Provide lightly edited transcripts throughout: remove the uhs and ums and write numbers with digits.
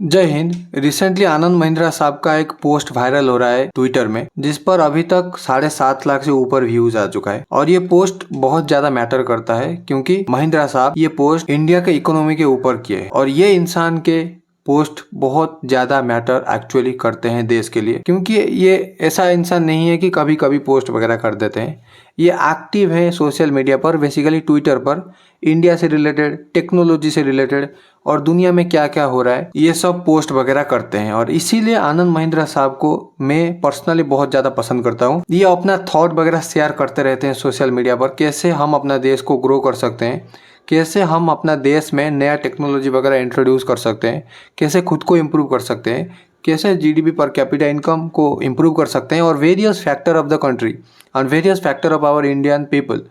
जय हिंद। रिसेंटली आनंद महिंद्रा साहब का एक पोस्ट वायरल हो रहा है ट्विटर में, जिस पर अभी तक 7.5 लाख से ऊपर व्यूज आ चुका है। और ये पोस्ट बहुत ज्यादा मैटर करता है क्योंकि महिंद्रा साहब ये पोस्ट इंडिया के इकोनॉमी के ऊपर किए है और ये इंसान के पोस्ट बहुत ज्यादा मैटर एक्चुअली करते हैं देश के लिए, क्योंकि ये ऐसा इंसान नहीं है कि कभी कभी पोस्ट वगैरह कर देते हैं। ये एक्टिव है सोशल मीडिया पर, बेसिकली ट्विटर पर, इंडिया से रिलेटेड, टेक्नोलॉजी से रिलेटेड और दुनिया में क्या क्या हो रहा है ये सब पोस्ट वगैरह करते हैं। और इसीलिए आनंद महिंद्रा साहब को मैं पर्सनली बहुत ज़्यादा पसंद करता हूँ। ये अपना थॉट वगैरह शेयर करते रहते हैं सोशल मीडिया पर, कैसे हम अपना देश को ग्रो कर सकते हैं, कैसे हम अपना देश में नया टेक्नोलॉजी वगैरह इंट्रोड्यूस कर सकते हैं, कैसे खुद को इम्प्रूव कर सकते हैं, कैसे जीडीपी पर कैपिटा इनकम को इम्प्रूव कर सकते हैं और various factor of the country and various factor of our Indian people,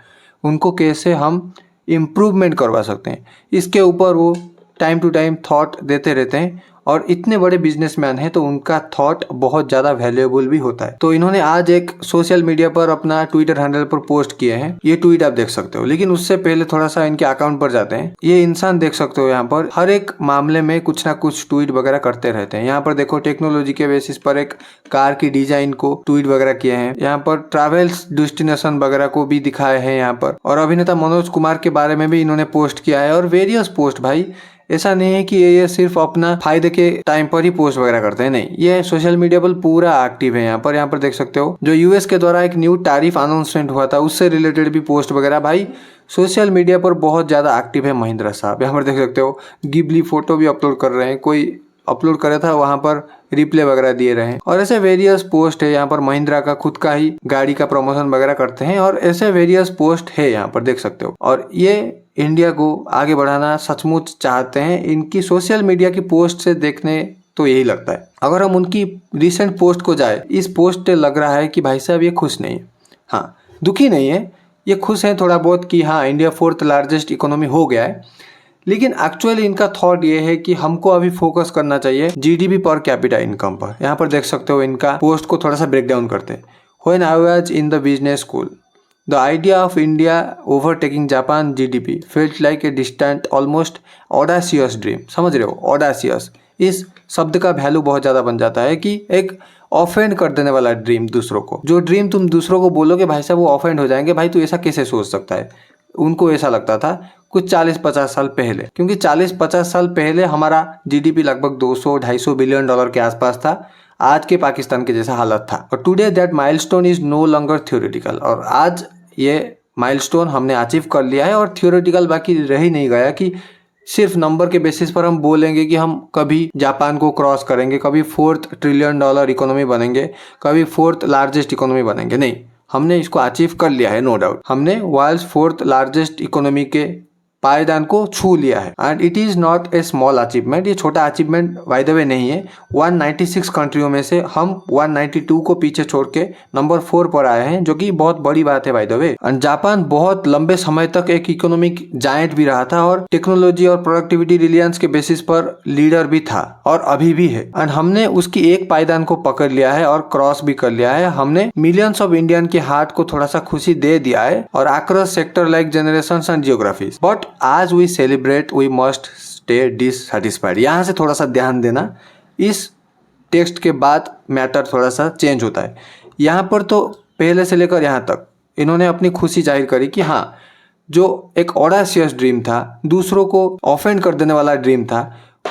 उनको कैसे हम इम्प्रूवमेंट करवा सकते हैं, इसके ऊपर वो टाइम टू टाइम थॉट देते रहते हैं। और इतने बड़े बिजनेसमैन हैं तो उनका थॉट बहुत ज़्यादा वैल्यूएबल भी होता है। तो इन्होंने आज एक सोशल मीडिया पर अपना ट्विटर हैंडल पर पोस्ट किए हैं, ये ट्वीट आप देख सकते हो। लेकिन उससे पहले थोड़ा सा इनके अकाउंट पर जाते हैं। ये इंसान देख सकते हो यहाँ पर हर एक मामले में कुछ ना कुछ ट्वीट वगैरह करते रहते हैं। यहाँ पर देखो टेक्नोलॉजी के बेसिस पर एक कार की डिजाइन को ट्वीट वगैरह किए हैं, यहाँ पर ट्रैवल्स डेस्टिनेशन वगैरह को भी दिखाए हैं यहाँ पर, और अभिनेता मनोज कुमार के बारे में भी इन्होंने पोस्ट किया है। और वेरियस पोस्ट, भाई ऐसा नहीं है कि ये सिर्फ अपना फायदे के टाइम पर ही पोस्ट वगैरह करते हैं, नहीं, ये सोशल मीडिया पर पूरा एक्टिव है। यहाँ पर देख सकते हो जो यूएस के द्वारा एक न्यू टैरिफ अनाउंसमेंट हुआ था उससे रिलेटेड भी पोस्ट वगैरह भाई सोशल मीडिया पर बहुत ज्यादा एक्टिव है महिंद्रा साहब। यहाँ पर देख सकते हो गिबली फोटो भी अपलोड कर रहे हैं, कोई अपलोड करे था वहां पर रिप्ले वगैरह दिए रहे हैं। और ऐसे वेरियस पोस्ट है यहाँ पर, महिंद्रा का खुद का ही गाड़ी का प्रमोशन वगैरह करते हैं और ऐसे वेरियस पोस्ट है यहाँ पर देख सकते हो। और ये इंडिया को आगे बढ़ाना सचमुच चाहते हैं। इनकी सोशल मीडिया की पोस्ट से देखने तो यही लगता है। अगर हम उनकी रिसेंट पोस्ट को जाए, इस पोस्ट से लग रहा है कि भाई साहब ये खुश नहीं है, हाँ दुखी नहीं है, ये खुश है थोड़ा बहुत कि हाँ इंडिया 4th लार्जेस्ट इकोनॉमी हो गया है। लेकिन एक्चुअली इनका थॉट ये है कि हमको अभी फोकस करना चाहिए जीडीपी पर कैपिटा इनकम पर। यहाँ पर देख सकते हो इनका पोस्ट को थोड़ा सा ब्रेक डाउन करते हैं। When I was in the business school the idea of India overtaking Japan GDP felt like a distant almost audacious dream. समझ रहे हो, ऑडासियस इस शब्द का वैल्यू बहुत ज़्यादा बन जाता है कि एक ऑफेंड कर देने वाला ड्रीम दूसरों को। जो ड्रीम तुम दूसरों को बोलोगे भाई साहब वो ऑफेंड हो जाएंगे, भाई तू ऐसा कैसे सोच सकता है। उनको ऐसा लगता था कुछ 40-50 साल पहले, क्योंकि 40-50 साल पहले हमारा जीडीपी लगभग 200-250 बिलियन डॉलर के आसपास था, आज के पाकिस्तान के जैसा हालत था। और today that milestone is no longer theoretical, और आज ये माइलस्टोन हमने अचीव कर लिया है और थ्योरेटिकल बाकी रह ही नहीं गया कि सिर्फ नंबर के बेसिस पर हम बोलेंगे कि हम कभी जापान को क्रॉस करेंगे, कभी 4th ट्रिलियन डॉलर इकोनॉमी बनेंगे, कभी 4th लार्जेस्ट इकोनॉमी बनेंगे। नहीं, हमने इसको अचीव कर लिया है, नो डाउट। हमने वर्ल्ड 4th लार्जेस्ट इकोनॉमी के पायदान को छू लिया है and it is not a small achievement. ये छोटा अचीवमेंट बाय द वे नहीं है। 196 कंट्रियों में से हम 192 को पीछे छोड़ के नंबर 4 पर आए हैं, जो कि बहुत बड़ी बात है by the way. And Japan बहुत लंबे समय तक एक इकोनॉमिक जायंट भी रहा था और टेक्नोलॉजी और प्रोडक्टिविटी रिलियंस के बेसिस पर लीडर भी था और अभी भी है। एंड हमने उसकी एक पायदान को पकड़ लिया है और क्रॉस भी कर लिया है। हमने मिलियंस ऑफ इंडियन के हार्ट को थोड़ा सा खुशी दे दिया है और across sector like generation and geographies. But आज we celebrate we must stay dissatisfied. यहाँ से थोड़ा सा ध्यान देना, इस टेक्स्ट के बाद मैटर थोड़ा सा चेंज होता है। यहाँ पर तो पहले से लेकर यहाँ तक इन्होंने अपनी खुशी जाहिर करी कि हाँ जो एक ऑडासियस ड्रीम था, दूसरों को ऑफेंड कर देने वाला ड्रीम था,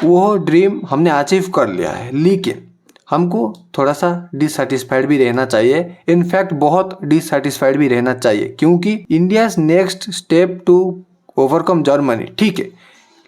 वो ड्रीम हमने अचीव कर लिया है। लेकिन हमको थोड़ा सा डिससेटिस्फाइड भी रहना चाहिए, इनफैक्ट बहुत डिससेटिस्फाइड भी रहना चाहिए, क्योंकि India's next step to overcome Germany, ठीक है,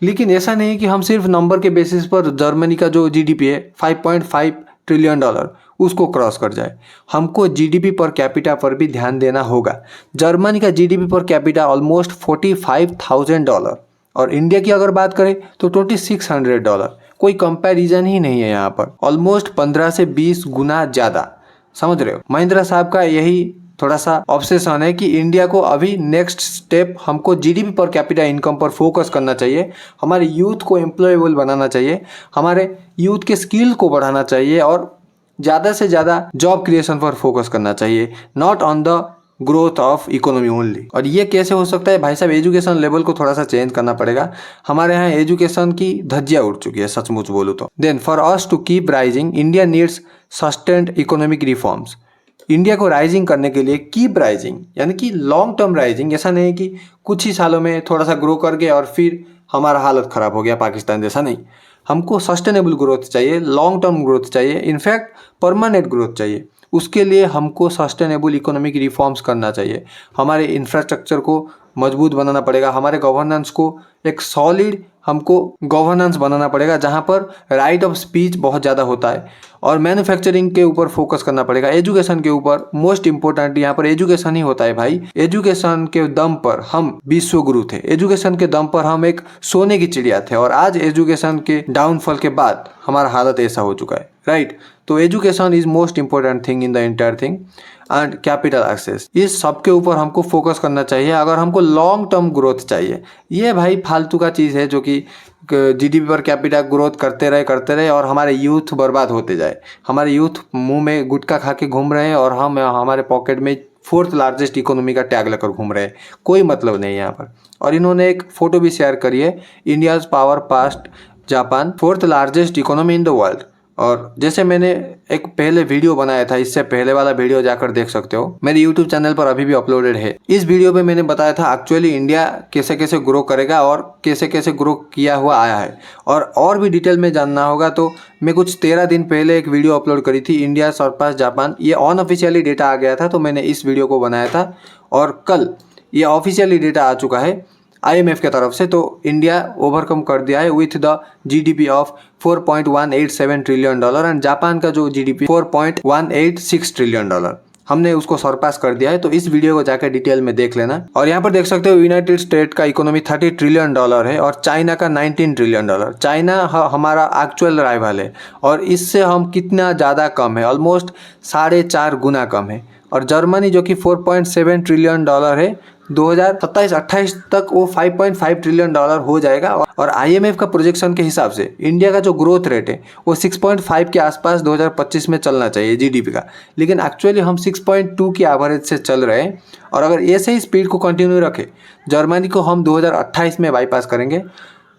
लेकिन ऐसा नहीं कि हम सिर्फ नंबर के बेसिस पर जर्मनी का जो जीडीपी है 5.5 ट्रिलियन डॉलर उसको क्रॉस कर जाए। हमको जीडीपी पर कैपिटा पर भी ध्यान देना होगा। जर्मनी का जीडीपी पर कैपिटा ऑलमोस्ट $45,000 और इंडिया की अगर बात करें तो $2,600। कोई कंपैरिजन ही नहीं है यहाँ पर, ऑलमोस्ट 15 से 20 गुना ज्यादा। समझ रहे हो, महिंद्रा साहब का यही थोड़ा सा ऑब्सेशन है कि इंडिया को अभी नेक्स्ट स्टेप हमको जीडीपी पर कैपिटा इनकम पर फोकस करना चाहिए, हमारे यूथ को एम्प्लॉयबल बनाना चाहिए, हमारे यूथ के स्किल को बढ़ाना चाहिए और ज़्यादा से ज़्यादा जॉब क्रिएशन पर फोकस करना चाहिए, not on the growth of economy only. और ये कैसे हो सकता है भाई साहब, एजुकेशन लेवल को थोड़ा सा चेंज करना पड़ेगा। हमारे यहाँ एजुकेशन की धज्जियां उड़ चुकी है सचमुच बोलूँ तो। Then for us to keep rising India needs sustained economic reforms. India को राइजिंग करने के लिए कीप राइजिंग यानी कि लॉन्ग टर्म राइजिंग, ऐसा नहीं कि कुछ ही सालों में थोड़ा सा ग्रो कर गए और फिर हमारा हालत खराब हो गया पाकिस्तान जैसा। नहीं, हमको सस्टेनेबल ग्रोथ चाहिए, लॉन्ग टर्म ग्रोथ चाहिए, इनफैक्ट परमानेंट ग्रोथ चाहिए। उसके लिए हमको सस्टेनेबल इकोनॉमिक रिफॉर्म्स करना चाहिए। हमारे इंफ्रास्ट्रक्चर को मजबूत बनाना पड़ेगा, हमारे गवर्नेंस को एक सॉलिड हमको गवर्नेंस बनाना पड़ेगा जहाँ पर राइट ऑफ स्पीच बहुत ज़्यादा होता है, और मैन्युफैक्चरिंग के ऊपर फोकस करना पड़ेगा, एजुकेशन के ऊपर। मोस्ट इंपॉर्टेंट यहाँ पर एजुकेशन ही होता है भाई। एजुकेशन के दम पर हम विश्व गुरु थे, एजुकेशन के दम पर हम एक सोने की चिड़िया थे, और आज एजुकेशन के डाउनफॉल के बाद हमारा हालत ऐसा हो चुका है, राइट। तो education is most important thing in the entire thing and capital access, इस सब के ऊपर हमको फोकस करना चाहिए अगर हमको लॉन्ग टर्म ग्रोथ चाहिए। ये भाई फालतू का चीज़ है जो कि जीडीपी पर कैपिटा ग्रोथ करते रहे और हमारे यूथ बर्बाद होते जाए। हमारे यूथ मुंह में गुटखा खा के घूम रहे हैं और हम हमारे पॉकेट में 4th लार्जेस्ट इकोनॉमी का टैग लेकर घूम रहे हैं। कोई मतलब नहीं यहाँ पर। और इन्होंने एक फ़ोटो भी शेयर करी है, India's power past Japan 4th largest economy in the world. और जैसे मैंने एक पहले वीडियो बनाया था, इससे पहले वाला वीडियो जाकर देख सकते हो, मेरे यूट्यूब चैनल पर अभी भी अपलोडेड है। इस वीडियो में मैंने बताया था एक्चुअली इंडिया कैसे कैसे ग्रो करेगा और कैसे कैसे ग्रो किया हुआ आया है। और भी डिटेल में जानना होगा तो मैं कुछ 13 दिन पहले एक वीडियो अपलोड करी थी, इंडिया सरपास जापान। ये अनऑफिशियली डेटा आ गया था तो मैंने इस वीडियो को बनाया था, और कल ये ऑफिशियली डेटा आ चुका है IMF के तरफ से। तो इंडिया ओवरकम कर दिया है with the GDP of $4.187 trillion and Japan का जो GDP $4.186 ट्रिलियन, हमने उसको सरपास कर दिया है। तो इस वीडियो को जाकर डिटेल में देख लेना। और यहाँ पर देख सकते हो यूनाइटेड स्टेट का इकोनॉमी $30 ट्रिलियन है और चाइना का $19 ट्रिलियन। चाइना हमारा एक्चुअल राइवल है और इससे हम कितना ज़्यादा कम है, ऑलमोस्ट 4.5 गुना कम है। और जर्मनी जो कि $4.7 ट्रिलियन है, 2027-28 तक वो $5.5 ट्रिलियन हो जाएगा। और IMF का प्रोजेक्शन के हिसाब से इंडिया का जो ग्रोथ रेट है वो 6.5 के आसपास 2025 में चलना चाहिए GDP का, लेकिन एक्चुअली हम 6.2 की एवरेज से चल रहे हैं। और अगर ऐसे ही स्पीड को कंटिन्यू रखे, जर्मनी को हम 2028 में बाईपास करेंगे।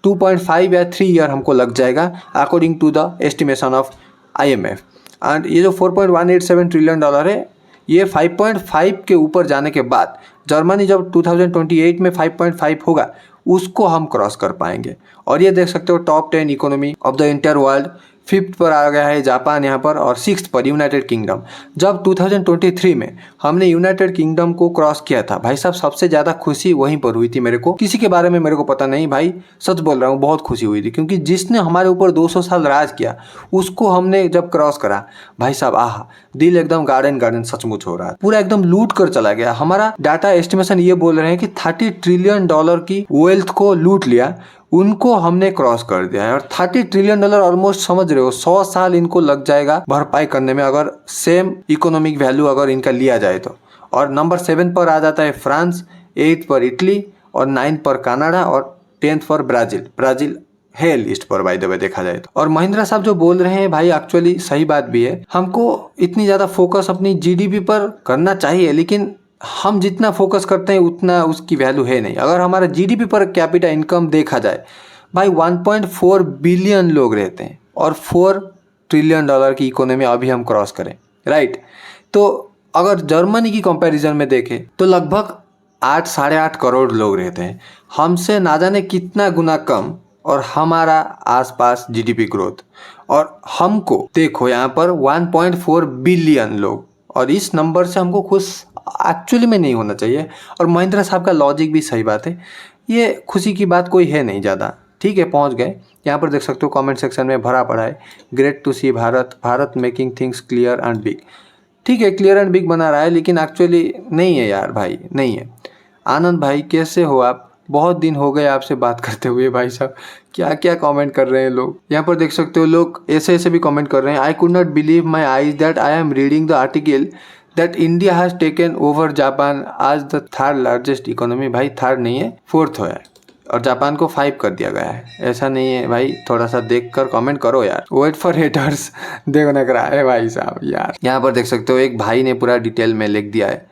2.5 या 3 ईयर हमको लग जाएगा according to the estimation of IMF। And ये जो $4.187 ट्रिलियन है, ये 5.5 के ऊपर जाने के बाद जर्मनी जब 2028 में 5.5 होगा उसको हम क्रॉस कर पाएंगे। और ये देख सकते हो top 10 economy of the entire world, 5th पर आ गया है जापान यहाँ पर, और 6th पर यूनाइटेड किंगडम। जब 2023 में हमने यूनाइटेड किंगडम को क्रॉस किया था भाई साहब, सबसे ज़्यादा खुशी वहीं पर हुई थी मेरे को। किसी के बारे में मेरे को पता नहीं भाई, सच बोल रहा हूँ, बहुत खुशी हुई थी, क्योंकि जिसने हमारे ऊपर 200 साल राज किया उसको हमने जब क्रॉस करा भाई साहब, आह, दिल एकदम गार्डन सचमुच हो रहा है, पूरा एकदम लूट कर चला गया। हमारा डाटा एस्टिमेशन ये बोल रहे हैं कि $30 ट्रिलियन की वेल्थ को लूट लिया, उनको हमने क्रॉस कर दिया है। और $30 ट्रिलियन ऑलमोस्ट समझ रहे हो 100 साल इनको लग जाएगा भरपाई करने में, अगर सेम इकोनॉमिक वैल्यू अगर इनका लिया जाए तो। और नंबर 7 पर आ जाता है फ्रांस, 8 पर इटली, और 9 पर कनाडा, और 10th पर ब्राजील है लिस्ट पर बाय द वे देखा जाए तो। और महिंद्रा साहब जो बोल रहे हैं भाई एक्चुअली सही बात भी है, हमको इतनी ज़्यादा फोकस अपनी GDP पर करना चाहिए, लेकिन हम जितना फोकस करते हैं उतना उसकी वैल्यू है नहीं। अगर हमारा GDP पर कैपिटा इनकम देखा जाए भाई, 1.4 बिलियन लोग रहते हैं और $4 ट्रिलियन की इकोनॉमी अभी हम क्रॉस करें, राइट। तो अगर जर्मनी की कंपैरिजन में देखें तो लगभग 8-8.5 करोड़ लोग रहते हैं, हमसे ना जाने कितना गुना कम, और हमारा आसपास GDP ग्रोथ। और हमको देखो यहाँ पर 1.4 बिलियन लोग, और इस नंबर से हमको खुश एक्चुअली में नहीं होना चाहिए। और महिंद्रा साहब का लॉजिक भी सही बात है, ये खुशी की बात कोई है नहीं ज़्यादा। ठीक है, पहुंच गए। यहाँ पर देख सकते हो कमेंट सेक्शन में भरा पड़ा है, great to see Bharat making things clear and big. ठीक है, क्लियर एंड बिग बना रहा है, लेकिन एक्चुअली नहीं है यार भाई, नहीं है। आनंद भाई कैसे हो आप? बहुत दिन हो गए आपसे बात करते हुए। भाई साहब क्या क्या कमेंट कर रहे हैं लोग, यहाँ पर देख सकते हो लोग ऐसे भी कमेंट कर रहे हैं। I could not believe my eyes that I am reading the article that India has taken over Japan आज द 3rd लार्जेस्ट इकोनॉमी। भाई 3rd नहीं है, 4th है, और जापान को 5 कर दिया गया है। ऐसा नहीं है भाई, थोड़ा सा देख कर कमेंट करो यार। वेट फॉर हेटर्स, देखो ना करा है भाई साहब यार। यहाँ पर देख सकते हो एक भाई ने पूरा डिटेल में लिख दिया है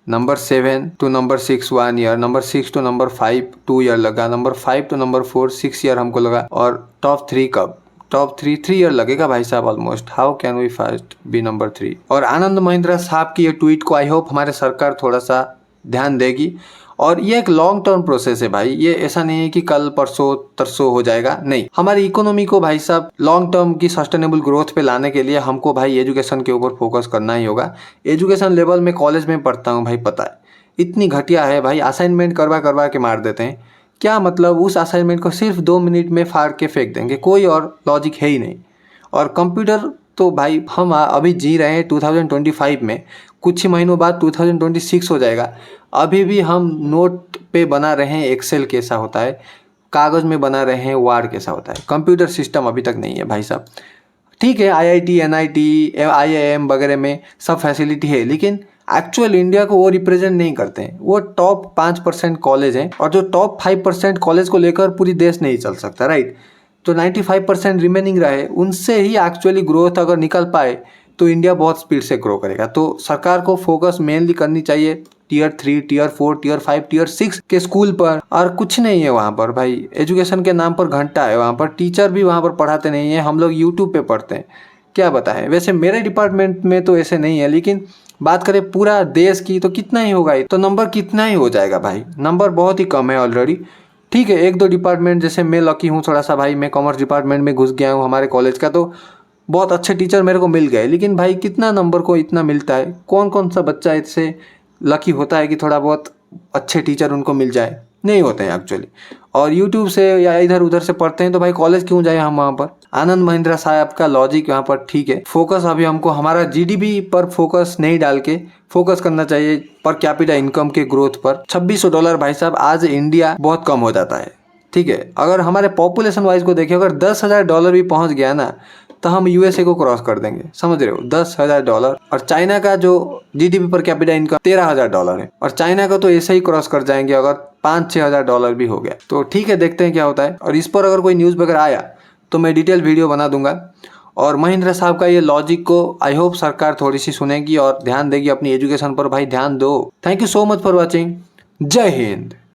number 7 to number 6 1 year, number 6 to number 5 2 year लगा, नंबर 5 to नंबर 4 6 ईयर हमको लगा, और टॉप 3 कब? टॉप 3 ईयर लगेगा भाई साहब almost. How can we fast be number 3? और आनंद महिंद्रा साहब की ये ट्वीट को आई होप हमारे सरकार थोड़ा सा ध्यान देगी। और ये एक लॉन्ग टर्म प्रोसेस है भाई, ये ऐसा नहीं है कि कल परसों तरसों हो जाएगा, नहीं। हमारी इकोनॉमी को भाई साहब लॉन्ग टर्म की सस्टेनेबल ग्रोथ पे लाने के लिए हमको भाई एजुकेशन के ऊपर फोकस करना ही होगा। एजुकेशन लेवल में कॉलेज में पढ़ता हूँ भाई, पता है इतनी घटिया है भाई, असाइनमेंट करवा करवा के मार देते हैं। क्या मतलब, उस असाइनमेंट को सिर्फ 2 मिनट में फाड़ के फेंक देंगे, कोई और लॉजिक है ही नहीं। और कंप्यूटर तो भाई हम अभी जी रहे हैं 2025 में, कुछ ही महीनों बाद 2026 हो जाएगा। अभी भी हम नोट पे बना रहे हैं एक्सेल कैसा होता है, कागज़ में बना रहे हैं वर्ड कैसा होता है, कंप्यूटर सिस्टम अभी तक नहीं है भाई साहब। ठीक है, IIT NIT IIM वगैरह में सब फैसिलिटी है, लेकिन एक्चुअल इंडिया को वो रिप्रेजेंट नहीं करते हैं। वो टॉप 5% कॉलेज हैं, और जो टॉप 5% कॉलेज को लेकर पूरी देश नहीं चल सकता, राइट। तो 95% रिमेनिंग रहे, उनसे ही एक्चुअली ग्रोथ अगर निकल पाए तो इंडिया बहुत स्पीड से ग्रो करेगा। तो सरकार को फोकस मेनली करनी चाहिए Tier 3 Tier 4 Tier 5 Tier 6 के स्कूल पर, और कुछ नहीं है वहाँ पर भाई। एजुकेशन के नाम पर घंटा है वहाँ पर, टीचर भी वहाँ पर पढ़ाते नहीं है, हम लोग यूट्यूब पे पढ़ते हैं, क्या बताएं। वैसे मेरे डिपार्टमेंट में तो ऐसे नहीं है, लेकिन बात करें पूरा देश की तो कितना ही होगा, तो नंबर कितना ही हो जाएगा भाई, नंबर बहुत ही कम है ऑलरेडी। ठीक है, 1-2 डिपार्टमेंट, जैसे मैं लकी हूँ थोड़ा सा भाई, मैं कॉमर्स डिपार्टमेंट में घुस गया हूँ हमारे कॉलेज का, तो बहुत अच्छे टीचर मेरे को मिल गए। लेकिन भाई कितना नंबर को इतना मिलता है, कौन कौन सा बच्चा इससे लकी होता है कि थोड़ा बहुत अच्छे टीचर उनको मिल जाए? नहीं होते हैं एक्चुअली। और यूट्यूब से या इधर उधर से पढ़ते हैं, तो भाई कॉलेज क्यों जाए हम वहाँ पर। आनंद महिंद्रा साहब का लॉजिक यहाँ पर ठीक है, फोकस अभी हमको हमारा GDP पर फोकस नहीं डाल के फोकस करना चाहिए पर कैपिटा इनकम के ग्रोथ पर। $2600 भाई साहब आज इंडिया बहुत कम हो जाता है। ठीक है, अगर हमारे पॉपुलेशन वाइज को देखें, अगर $10,000 भी पहुंच गया ना, तो हम USA को क्रॉस कर देंगे, समझ रहे हो। $10,000, और चाइना का जो GDP पर कैपिटा इनकम $13,000 है, और चाइना को तो ऐसे ही क्रॉस कर जाएंगे अगर $5-6,000 भी हो गया। तो ठीक है, देखते हैं क्या होता है। और इस पर अगर कोई न्यूज़ वगैरह आया तो मैं डिटेल वीडियो बना दूंगा। और महिंद्रा साहब का ये लॉजिक को आई होप सरकार थोड़ी सी सुनेगी और ध्यान देगी, अपनी एजुकेशन पर भाई ध्यान दो। Thank you so much for watching. जय हिंद।